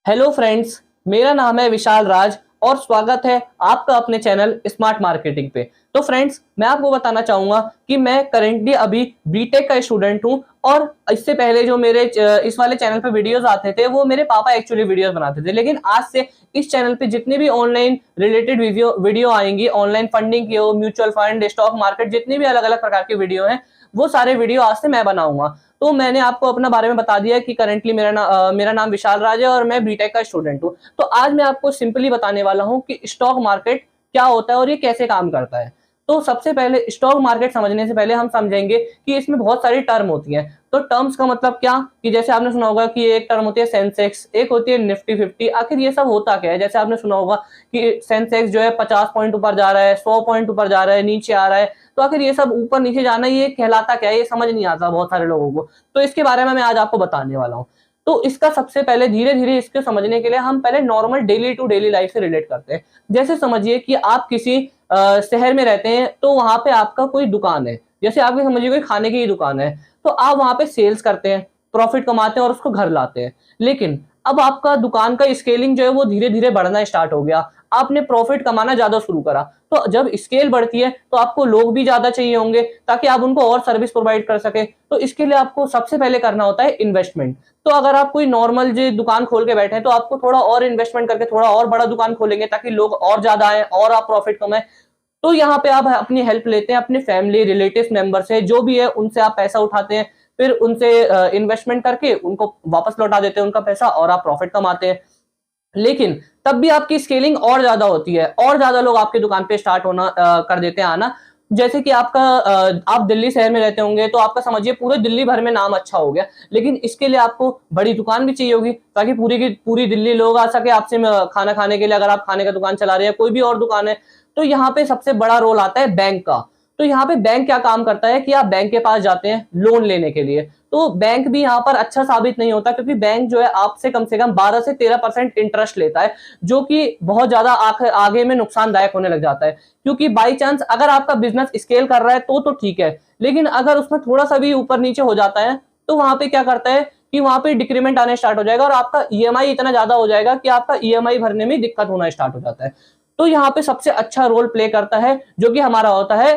Hello friends, मेरा नाम है विशाल राज और स्वागत है आपका अपने चैनल स्मार्ट मार्केटिंग पे। तो फ्रेंड्स, मैं आपको बताना चाहूंगा कि मैं करेंटली अभी बीटेक का स्टूडेंट हूं और इससे पहले जो मेरे इस वाले चैनल पे वीडियोस आते थे वो मेरे पापा एक्चुअली वीडियोस बनाते थे। लेकिन आज से इस चैनल पे जितनी भी ऑनलाइन रिलेटेड वीडियो आएंगी, ऑनलाइन फंडिंग की हो, म्यूचुअल फंड, स्टॉक मार्केट, जितनी भी अलग अलग प्रकार की वीडियो हैं, वो सारे वीडियो आज से मैं बनाऊंगा। तो मैंने आपको अपना बारे में बता दिया कि करंटली मेरा नाम विशाल राज है और मैं बीटेक का स्टूडेंट हूँ। तो आज मैं आपको सिंपली बताने वाला हूँ कि स्टॉक मार्केट क्या होता है और ये कैसे काम करता है। तो सबसे पहले स्टॉक मार्केट समझने से पहले हम समझेंगे कि इसमें बहुत सारी टर्म होती हैं। तो टर्म्स का मतलब क्या, कि जैसे आपने सुना होगा कि एक टर्म होती है सेंसेक्स, एक होती है निफ्टी 50। आखिर ये सब होता क्या है? जैसे आपने सुना होगा कि सेंसेक्स जो है 50 पॉइंट ऊपर जा रहा है, 100 पॉइंट ऊपर जा रहा है, नीचे आ रहा है। तो आखिर ये सब ऊपर नीचे जाना ये कहलाता क्या है? ये समझ नहीं आता बहुत सारे लोगों को। तो इसके बारे में मैं आज आपको बताने वाला हूँ। तो इसका सबसे पहले धीरे धीरे इसको समझने के लिए हम पहले normal daily to daily life से रिलेट करते हैं। जैसे समझिए कि आप किसी शहर में रहते हैं, तो वहां पे आपका कोई दुकान है। जैसे आपकी समझिए कोई खाने की दुकान है, तो आप वहां पे सेल्स करते हैं, प्रॉफिट कमाते हैं और उसको घर लाते हैं। लेकिन अब आपका दुकान का स्केलिंग जो है वो धीरे धीरे बढ़ना स्टार्ट हो गया, आपने प्रॉफिट कमाना ज्यादा शुरू करा। तो जब स्केल बढ़ती है तो आपको लोग भी ज्यादा चाहिए होंगे ताकि आप उनको और सर्विस प्रोवाइड कर सके। तो इसके लिए आपको सबसे पहले करना होता है इन्वेस्टमेंट। तो अगर आप कोई नॉर्मल जो दुकान खोल के बैठे हैं, तो आपको थोड़ा और इन्वेस्टमेंट करके थोड़ा और बड़ा दुकान खोलेंगे ताकि लोग और ज्यादा आए और आप प्रॉफिट कमाएं। तो यहाँ पे आप अपनी हेल्प लेते हैं, अपने फैमिली रिलेटिव मेंबर से, जो भी है उनसे आप पैसा उठाते हैं, फिर उनसे इन्वेस्टमेंट करके उनको वापस लौटा देते हैं उनका पैसा और आप प्रॉफिट कमाते हैं। लेकिन तब भी आपकी स्केलिंग और ज्यादा होती है और ज्यादा लोग आपकी दुकान पे स्टार्ट होना कर देते हैं आना। जैसे कि आप दिल्ली शहर में रहते होंगे, तो आपका समझिए पूरे दिल्ली भर में नाम अच्छा हो गया। लेकिन इसके लिए आपको बड़ी दुकान भी चाहिए होगी ताकि पूरी की पूरी दिल्ली लोग आ सके आपसे खाना खाने के लिए। अगर आप खाने का दुकान चला रहे हैं, कोई भी और दुकान है, तो यहाँ पे सबसे बड़ा रोल आता है बैंक का। तो यहाँ पे बैंक क्या काम करता है कि आप बैंक के पास जाते हैं लोन लेने के लिए। तो बैंक भी यहाँ पर अच्छा साबित नहीं होता, क्योंकि बैंक जो है आपसे कम से कम 12 से 13% इंटरेस्ट लेता है, जो कि बहुत ज्यादा आगे में नुकसानदायक होने लग जाता है। क्योंकि बाई चांस अगर आपका बिजनेस स्केल कर रहा है तो ठीक है, लेकिन अगर उसमें थोड़ा सा भी ऊपर नीचे हो जाता है, तो वहां पे क्या करता है कि वहां पे डिक्रीमेंट आने स्टार्ट हो जाएगा और आपका ईएमआई इतना ज्यादा हो जाएगा कि आपका ईएमआई भरने में दिक्कत होना स्टार्ट हो जाता है। तो यहाँ पे सबसे अच्छा रोल प्ले करता है जो कि हमारा होता है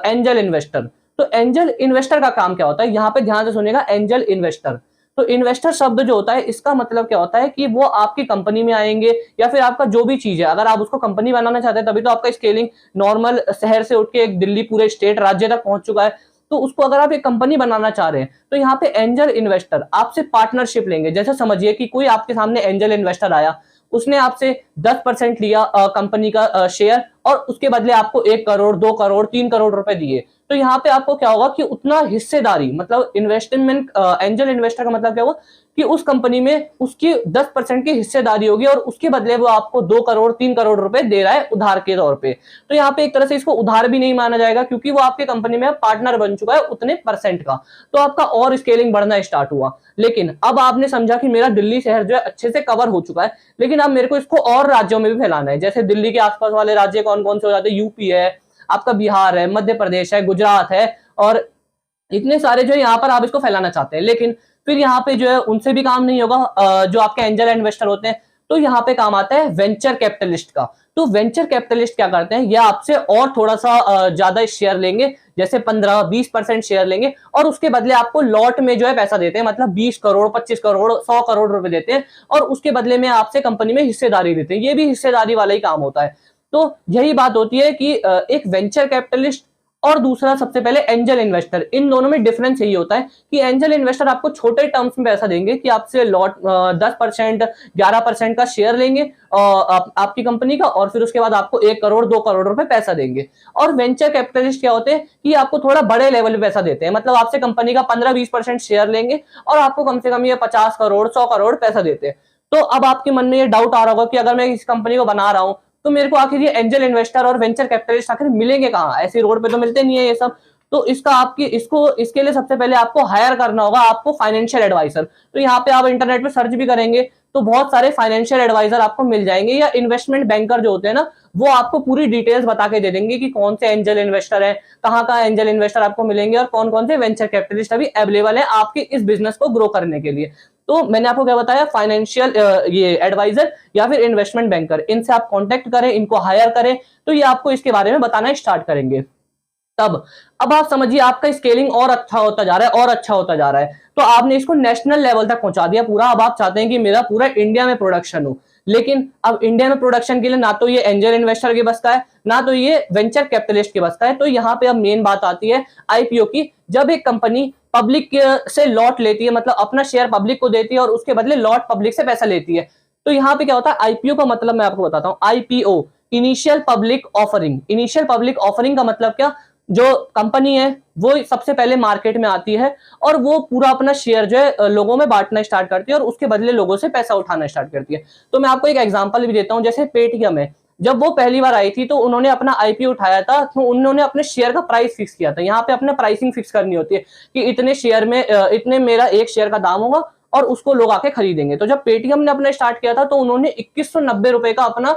एंजल इन्वेस्टर। तो एंजल इन्वेस्टर का काम क्या होता है, यहाँ पे ध्यान से सुनिएगा। एंजल इन्वेस्टर, तो इन्वेस्टर शब्द जो होता है इसका मतलब क्या होता है कि वो आपकी कंपनी में आएंगे, या फिर आपका जो भी चीज है अगर आप उसको कंपनी बनाना चाहते हैं, तभी तो आपका स्केलिंग नॉर्मल शहर से उठ के एक दिल्ली पूरे स्टेट राज्य तक पहुंच चुका है। तो उसको अगर आप एक कंपनी बनाना चाह रहे हैं, तो यहाँ पे एंजल इन्वेस्टर आपसे पार्टनरशिप लेंगे। जैसे समझिए कि कोई आपके सामने एंजल इन्वेस्टर आया, उसने आपसे 10% लिया कंपनी का शेयर, और उसके बदले आपको 1 करोड़, 2 करोड़, 3 करोड़ रुपए दिए। तो यहाँ पे आपको क्या होगा कि उतना हिस्सेदारी, मतलब इन्वेस्टमेंट, एंजल इन्वेस्टर का मतलब क्या होगा कि उस कंपनी में उसकी 10% की हिस्सेदारी होगी और उसके बदले वो आपको 2 करोड़, 3 करोड़ रुपए दे रहा है उधार के तौर पे। तो यहाँ पे एक तरह से इसको उधार भी नहीं माना जाएगा, क्योंकि वो आपके कंपनी में पार्टनर बन चुका है उतने परसेंट का। तो आपका और स्केलिंग बढ़ना स्टार्ट हुआ। लेकिन अब आपने समझा कि मेरा दिल्ली शहर जो है अच्छे से कवर हो चुका है, लेकिन अब मेरे को इसको और राज्यों में भी फैलाना है। जैसे दिल्ली के आसपास वाले राज्य कौन कौन से हो जाते हैं? यूपी है, आपका बिहार है, मध्य प्रदेश है, गुजरात है, और इतने सारे जो है यहाँ पर आप इसको फैलाना चाहते हैं। लेकिन फिर यहाँ पे जो है उनसे भी काम नहीं होगा, जो आपके एंजल इन्वेस्टर होते हैं। तो यहाँ पे काम आता है वेंचर कैपिटलिस्ट का। तो वेंचर कैपिटलिस्ट क्या करते हैं, ये आपसे और थोड़ा सा ज्यादा शेयर लेंगे, जैसे 15-20% शेयर लेंगे, और उसके बदले आपको लॉट में जो है पैसा देते हैं, मतलब 20 करोड़, 25 करोड़, 100 करोड़ रुपए देते हैं, और उसके बदले में आपसे कंपनी में हिस्सेदारी देते हैं। ये भी हिस्सेदारी वाला ही काम होता है। तो यही बात होती है कि एक वेंचर कैपिटलिस्ट और दूसरा सबसे पहले एंजल इन्वेस्टर, इन दोनों में डिफरेंस यही होता है कि एंजल इन्वेस्टर आपको छोटे टर्म्स में पैसा देंगे, कि आपसे लॉट 10%, 11% का शेयर लेंगे आपकी कंपनी का, और फिर उसके बाद आपको 1 करोड़, 2 करोड़ रुपए पैसा देंगे। और वेंचर कैपिटलिस्ट क्या होते हैं कि आपको थोड़ा बड़े लेवल पे पैसा देते हैं, मतलब आपसे कंपनी का 15-20% शेयर लेंगे और आपको कम से कम ये 50 करोड़, 100 करोड़ पैसा देते हैं। तो अब आपके मन में ये डाउट आ रहा होगा कि अगर मैं इस कंपनी को बना रहा हूं, तो मेरे को आखिर ये एंजल इन्वेस्टर और वेंचर कैपिटलिस्ट आखिर मिलेंगे कहाँ? ऐसे रोड पे तो मिलते नहीं है ये सब। तो इसके लिए सबसे पहले आपको हायर करना होगा, आपको फाइनेंशियल एडवाइजर। तो यहाँ पे आप इंटरनेट पे सर्च भी करेंगे तो बहुत सारे फाइनेंशियल एडवाइजर आपको मिल जाएंगे, या इन्वेस्टमेंट बैंकर जो होते हैं ना, वो आपको पूरी डिटेल्स बता के दे देंगे कि कौन से एंजल इन्वेस्टर है, कहाँ एंजल इन्वेस्टर आपको मिलेंगे, और कौन कौन से वेंचर कैपिटलिस्ट अभी अवेलेबल है आपके इस बिजनेस को ग्रो करने के लिए। तो मैंने आपको क्या बताया, फाइनेंशियल ये एडवाइजर या फिर इन्वेस्टमेंट बैंकर, इनसे आप कांटेक्ट करें, इनको हायर करें, तो ये आपको इसके बारे में बताना स्टार्ट करेंगे। तब अब आप समझिए आपका स्केलिंग और अच्छा होता जा रहा है और अच्छा होता जा रहा है, तो आपने इसको नेशनल लेवल तक पहुंचा दिया पूरा। अब आप चाहते हैं कि मेरा पूरा इंडिया में प्रोडक्शन हो, लेकिन अब इंडिया में प्रोडक्शन के लिए ना तो ये एंजल इन्वेस्टर के बस का है, ना तो ये वेंचर कैपिटलिस्ट के बस का है। तो यहाँ पे अब मेन बात आती है आईपीओ की। जब एक कंपनी पब्लिक से लॉट लेती है, मतलब अपना शेयर पब्लिक को देती है और उसके बदले लॉट पब्लिक से पैसा लेती है, तो यहाँ पे क्या होता है, आईपीओ का मतलब मैं आपको बताता हूँ। IPO, initial public offering. Initial public offering का मतलब क्या, जो कंपनी है वो सबसे पहले मार्केट में आती है और वो पूरा अपना शेयर जो है लोगों में बांटना स्टार्ट करती है और उसके बदले लोगों से पैसा उठाना स्टार्ट करती है। तो मैं आपको एक एग्जांपल भी देता हूं, जैसे पेटीएम है, जब वो पहली बार आई थी तो उन्होंने अपना आईपीओ उठाया था, तो उन्होंने अपने शेयर का प्राइस फिक्स किया था। यहाँ पे अपने प्राइसिंग फिक्स करनी होती है कि इतने शेयर में इतने मेरा एक शेयर का दाम होगा और उसको लोग आके खरीदेंगे। तो जब पेटीएम ने अपना स्टार्ट किया था तो उन्होंने 2190 रुपए का अपना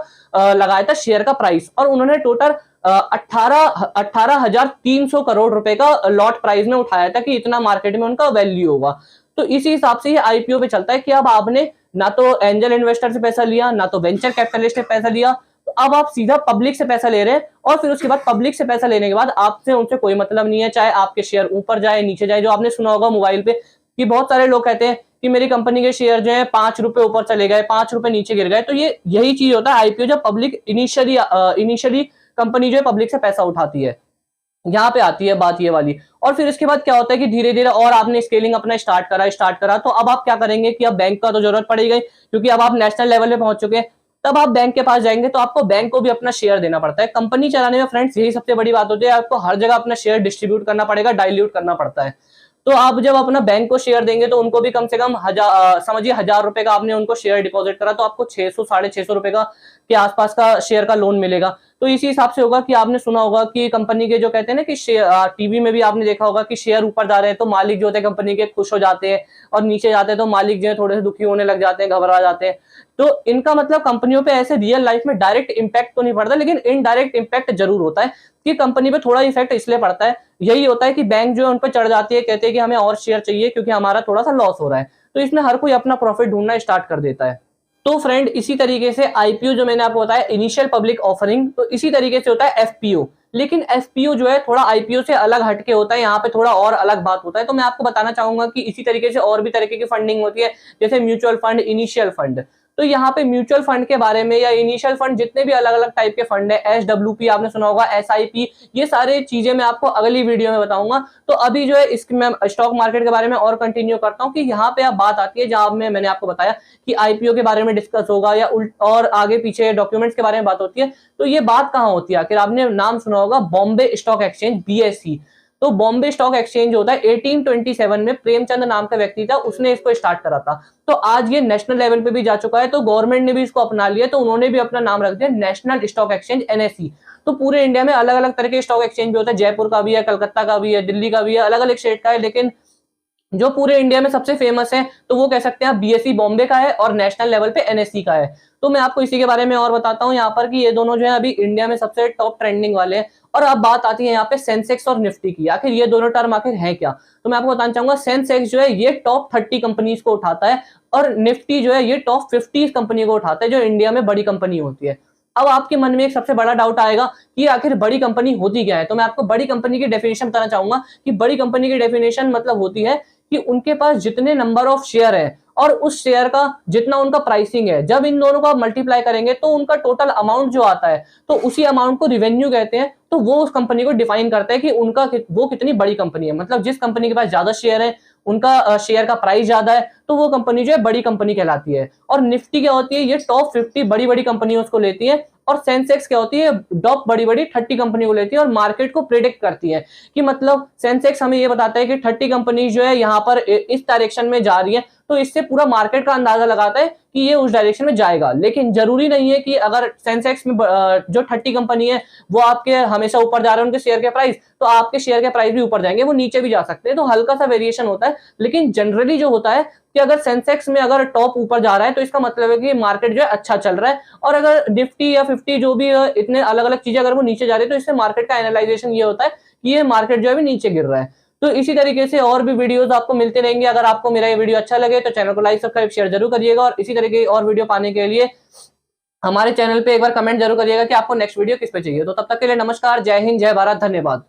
लगाया था शेयर का प्राइस, और उन्होंने टोटल 18,300 करोड़ रुपए का लॉट प्राइस में उठाया था कि इतना मार्केट में उनका वैल्यू होगा। तो इसी हिसाब से ये आईपीओ पे चलता है कि अब आपने ना तो एंजल इन्वेस्टर से पैसा लिया, ना तो वेंचर कैपिटलिस्ट से पैसा लिया, तो अब आप सीधा पब्लिक से पैसा ले रहे हैं। और फिर उसके बाद पब्लिक से पैसा लेने के बाद आपसे उनसे कोई मतलब नहीं है, चाहे आपके शेयर ऊपर जाए नीचे जाए। जो आपने सुना होगा मोबाइल पे कि बहुत सारे लोग कहते हैं कि मेरी कंपनी के शेयर जो है 5 रुपए ऊपर चले गए, 5 रुपए नीचे गिर गए। तो ये यही चीज होता है आईपीओ, जब पब्लिक इनिशियली कंपनी जो है पब्लिक से पैसा उठाती है। यहाँ पे आती है बात ये वाली। और फिर इसके बाद क्या होता है कि धीरे धीरे और आपने स्केलिंग अपना स्टार्ट करा, तो अब आप क्या करेंगे कि अब बैंक का तो जरूरत पड़ गई, क्योंकि अब आप नेशनल लेवल पे पहुंच चुके हैं। तब आप बैंक के पास जाएंगे तो आपको बैंक को भी अपना शेयर देना पड़ता है। कंपनी चलाने में फ्रेंड्स यही सबसे बड़ी बात होती है, आपको हर जगह अपना शेयर डिस्ट्रीब्यूट करना पड़ेगा, डाइल्यूट करना पड़ता है। तो आप जब अपना बैंक को शेयर देंगे तो उनको भी कम से कम समझिए 1000 रुपए का आपने उनको शेयर डिपॉजिट करा, तो आपको 600 650 रुपए का के आसपास का शेयर का लोन मिलेगा। तो इसी हिसाब से होगा कि आपने सुना होगा कि कंपनी के जो कहते हैं ना कि टीवी में भी आपने देखा होगा कि शेयर ऊपर जा रहे हैं तो मालिक जो होते हैं कंपनी के खुश हो जाते हैं, और नीचे जाते हैं तो मालिक जो है थोड़े से दुखी होने लग जाते हैं, घबरा जाते हैं। तो इनका मतलब कंपनियों पे ऐसे रियल लाइफ में डायरेक्ट इंपैक्ट तो नहीं पड़ता, लेकिन इनडायरेक्ट इंपैक्ट जरूर होता है कि कंपनी पे थोड़ा इफेक्ट इसलिए पड़ता है। यही होता है कि बैंक जो है उन पर चढ़ जाती है, कहते हैं कि हमें और शेयर चाहिए क्योंकि हमारा थोड़ा सा लॉस हो रहा है। तो इसमें हर कोई अपना प्रॉफिट ढूंढना स्टार्ट कर देता है। तो फ्रेंड इसी तरीके से आईपीओ जो मैंने आपको बताया इनिशियल पब्लिक ऑफरिंग, तो इसी तरीके से होता है एफपीओ। लेकिन एफपीओ जो है थोड़ा आईपीओ से अलग हटके होता है, यहाँ पे थोड़ा और अलग बात होता है। तो मैं आपको बताना चाहूंगा कि इसी तरीके से और भी तरीके की फंडिंग होती है, जैसे म्यूचुअल फंड, इनिशियल फंड। तो यहाँ पे म्यूचुअल फंड के बारे में या इनिशियल फंड, जितने भी अलग अलग टाइप के फंड है, एसडब्ल्यूपी आपने सुना होगा, एसआईपी, ये सारे चीजें मैं आपको अगली वीडियो में बताऊंगा। तो अभी जो है इसकी मैं स्टॉक मार्केट के बारे में और कंटिन्यू करता हूँ कि यहाँ पे अब बात आती है जहां मैंने आपको बताया कि आईपीओ के बारे में डिस्कस होगा या और आगे पीछे डॉक्यूमेंट्स के बारे में बात होती है। तो ये बात कहाँ होती है आखिर, आपने नाम सुना होगा बॉम्बे स्टॉक एक्सचेंज, बीएसई। तो बॉम्बे स्टॉक एक्सचेंज होता है 1827 में प्रेमचंद नाम का व्यक्ति था, उसने इसको स्टार्ट करा था। तो आज ये नेशनल लेवल पे भी जा चुका है, तो गवर्नमेंट ने भी इसको अपना लिया, तो उन्होंने भी अपना नाम रख दिया नेशनल स्टॉक एक्सचेंज, एनएसई। तो पूरे इंडिया में अलग अलग तरह के स्टॉक एक्सचेंज भी होता है, जयपुर का भी है, कलकत्ता का भी है, दिल्ली का भी है, अलग अलग स्टेट का है। लेकिन जो पूरे इंडिया में सबसे फेमस है तो वो कह सकते हैं बीएसई बॉम्बे का है और नेशनल लेवल पे एनएसई का है। तो मैं आपको इसी के बारे में और बताता हूँ यहाँ पर कि ये दोनों जो है अभी इंडिया में सबसे टॉप ट्रेंडिंग वाले हैं। और अब बात आती है यहाँ पे सेंसेक्स और निफ्टी की, आखिर ये दोनों टर्म आखिर है क्या। तो मैं आपको बताना चाहूंगा, सेंसेक्स जो है ये टॉप 30 कंपनीज को उठाता है और निफ्टी जो है ये टॉप 50 कंपनी को उठाता है जो इंडिया में बड़ी कंपनी होती है। अब आपके मन में एक सबसे बड़ा डाउट आएगा कि आखिर बड़ी कंपनी होती क्या है। तो मैं आपको बड़ी कंपनी की डेफिनेशन बताना चाहूंगा कि बड़ी कंपनी की डेफिनेशन मतलब होती है कि उनके पास जितने नंबर ऑफ शेयर है और उस शेयर का जितना उनका प्राइसिंग है, जब इन दोनों को आप मल्टीप्लाई करेंगे तो उनका टोटल अमाउंट जो आता है, तो उसी अमाउंट को रिवेन्यू कहते हैं। तो वो उस कंपनी को डिफाइन करता है कि उनका वो कितनी बड़ी कंपनी है। मतलब जिस कंपनी के पास ज्यादा शेयर है, उनका शेयर का प्राइस ज्यादा है, तो वो कंपनी जो है बड़ी कंपनी कहलाती है। और निफ्टी क्या होती है, ये टॉप 50 बड़ी बड़ी कंपनियों को लेती है। और सेंसेक्स क्या होती है, टॉप बड़ी बड़ी 30 कंपनी को लेती है और मार्केट को प्रिडिक्ट करती है कि मतलब सेंसेक्स हमें ये बताता है कि 30 कंपनी जो है यहाँ पर इस डायरेक्शन में जा रही है, तो इससे पूरा मार्केट का अंदाजा लगाता है कि ये उस डायरेक्शन में जाएगा। लेकिन जरूरी नहीं है कि अगर सेंसेक्स में जो 30 कंपनी है वो आपके हमेशा ऊपर जा रहे हैं उनके शेयर के प्राइस, तो आपके शेयर के प्राइस भी ऊपर जाएंगे, वो नीचे भी जा सकते हैं। तो हल्का सा वेरिएशन होता है, लेकिन जनरली जो होता है कि अगर सेंसेक्स में अगर टॉप ऊपर जा रहा है तो इसका मतलब है कि मार्केट जो है अच्छा चल रहा है। और अगर निफ्टी या 50 जो भी इतने अलग अलग चीजें अगर वो नीचे जा रही है, तो इससे मार्केट का एनालाइजेशन ये होता है कि ये मार्केट जो है नीचे गिर रहा है। तो इसी तरीके से और भी वीडियोस आपको मिलते रहेंगे। अगर आपको मेरा ये वीडियो अच्छा लगे तो चैनल को लाइक सब्सक्राइब शेयर जरूर करिएगा, और इसी तरीके की और वीडियो पाने के लिए हमारे चैनल पे एक बार कमेंट जरूर करिएगा कि आपको नेक्स्ट वीडियो किस पे चाहिए। तो तब तक के लिए नमस्कार, जय हिंद, जय भारत, धन्यवाद।